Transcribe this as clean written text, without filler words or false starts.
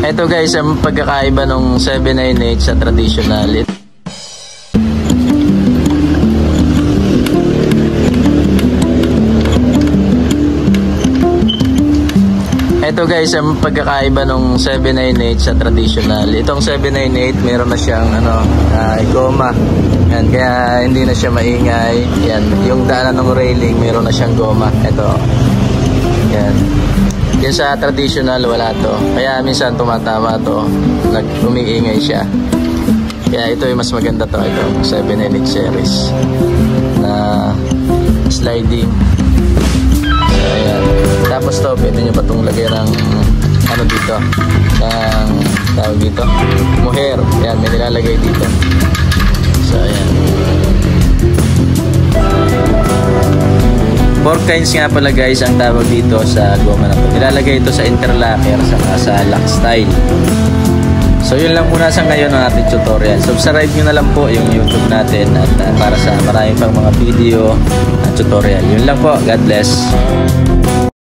Ito guys, ang pagkakaiba ng 798 sa traditional. Ito guys, ang pagkakaiba ng 798 sa traditional. Itong 798 meron na siyang goma. Yan, kaya hindi na siya maingay. Yan, yung daanan ng railing meron na siyang goma. Ito. Yan. Yan sa traditional wala to. Kaya minsan tumatama to, umiingay siya. Kaya ito yung mas maganda to, ito 798 series na sliding. Ayan. Tapos to, pwede nyo pa itong lagay ng dito, ng tawag dito, muher. Ayan, may nilalagay dito. So ayan, 4 kinds nga pala guys ang tawag dito sa goma na to. Nilalagay ito sa interlocker saka sa lock style. So yun lang muna sa ngayon ang ating tutorial. Subscribe nyo na lang po yung YouTube natin at para sa maraming pang mga video at tutorial. Yun lang po. God bless.